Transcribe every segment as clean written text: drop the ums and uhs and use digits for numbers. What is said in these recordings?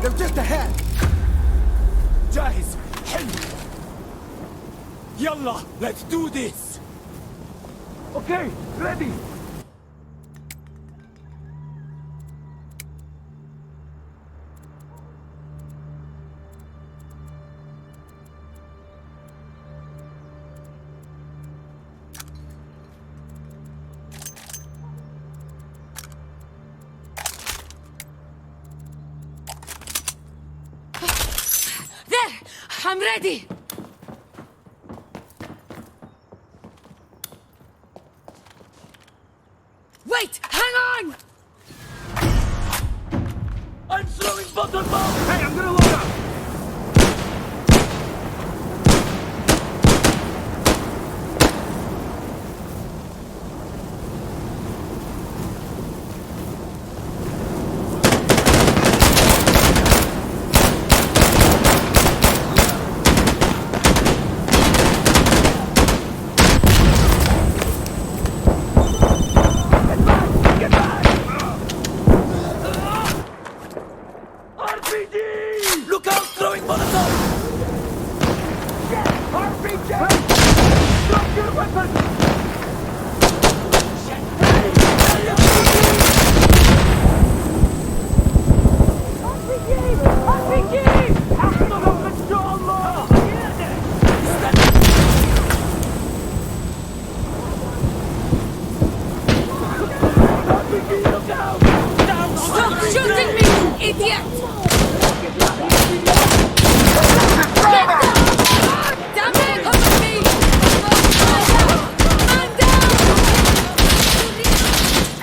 They're just ahead. جاهز. حلو. يلا, let's do this. Okay, ready. There! I'm ready! Wait! Hang on! I'm throwing bottle bomb! Hey, I'm gonna load up! Look out! Throwing Molotov! RPG! Drop your weapon! RPG! أحضر إن شاء الله! RPG, look out! Stop shooting me, idiot! Damn it! Cover me! Man down!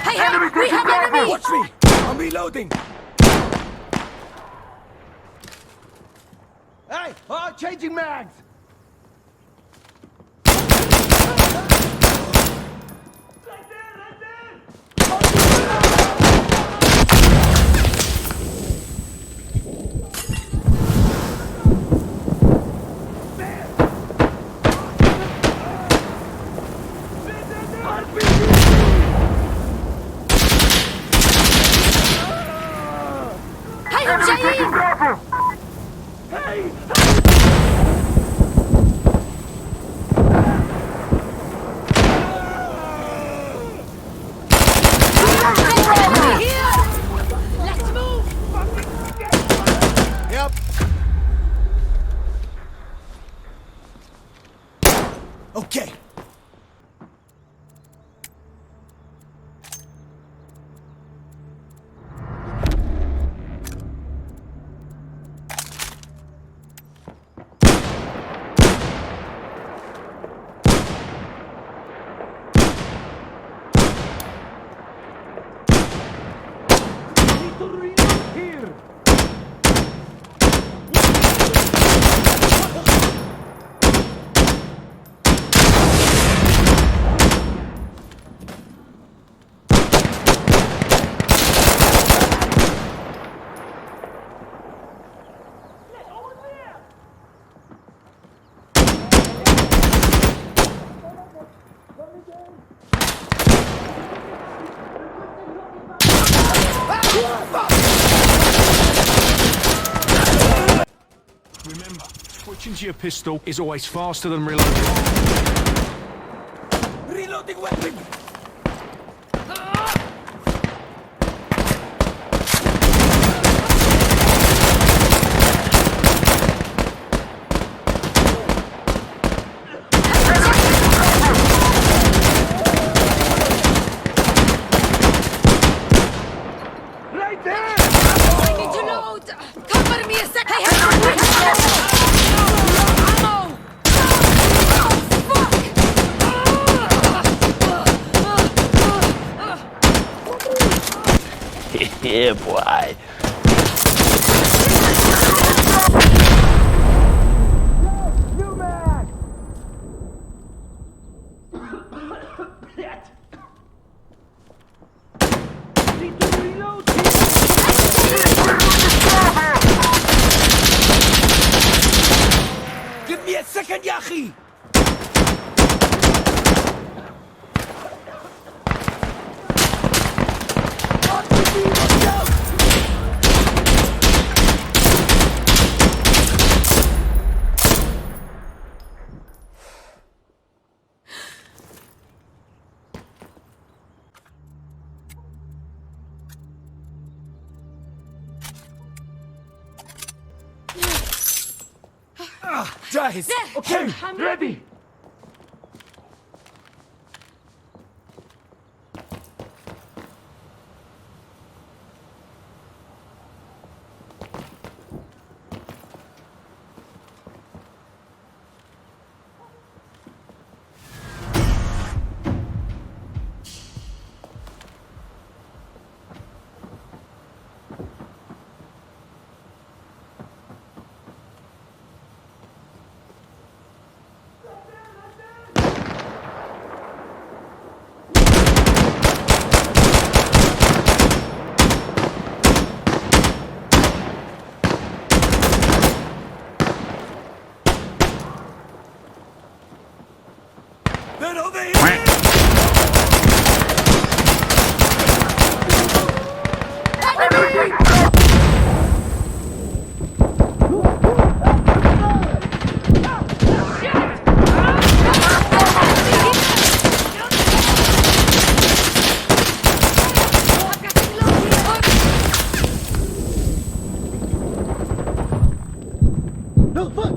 Hey, we have enemy! Watch me! I'm reloading! Hey! Oh, changing mags! هيا جايين! Hey! Here! Let's move! Yep. Okay. Here. Remember, switching to your pistol is always faster than reloading. Reloading weapon! Right there! I need to load! Cover me a sec! Hey, ammo! Fuck! Yeah, boy. New mag! Need to reload! Give me a second, يا أخي! RPG, watch out! جاهز. Okay, ready. They're over here! No, fuck!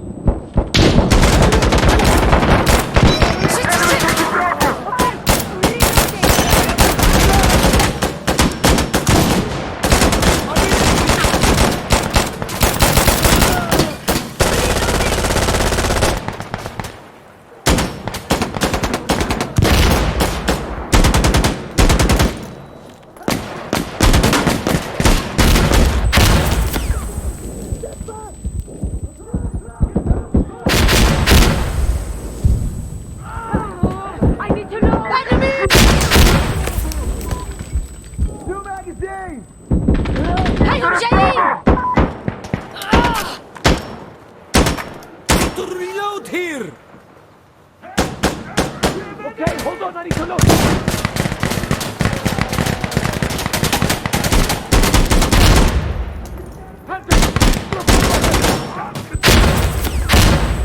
I need to know! Enemy! Two magazines! هيهم جايين! To reload here! Okay, hold on, I need to load.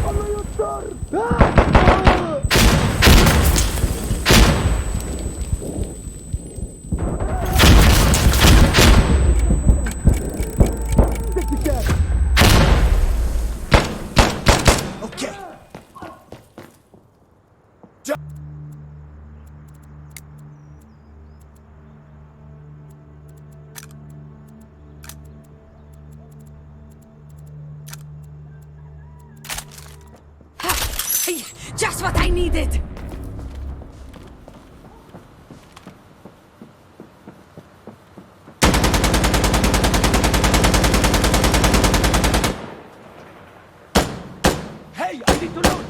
الله يستر! Okay. Just what I needed! Hey, I need to load.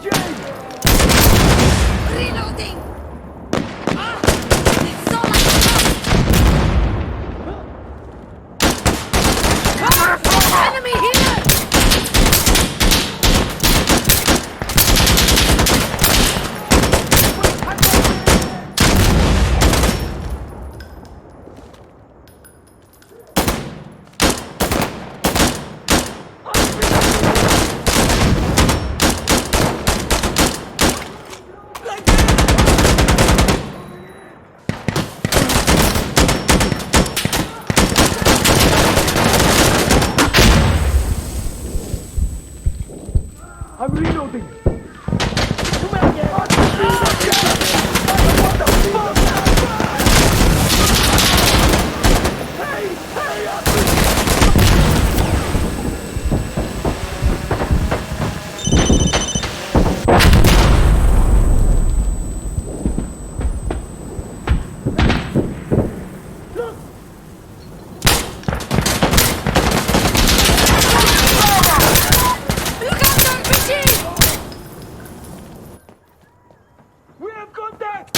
Reloading! It's so like enemy here! I'm reloading. Come out here. What the fuck? Hey, we have contact!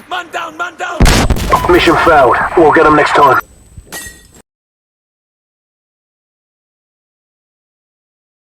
Man down, man down! Mission failed. We'll get them next time.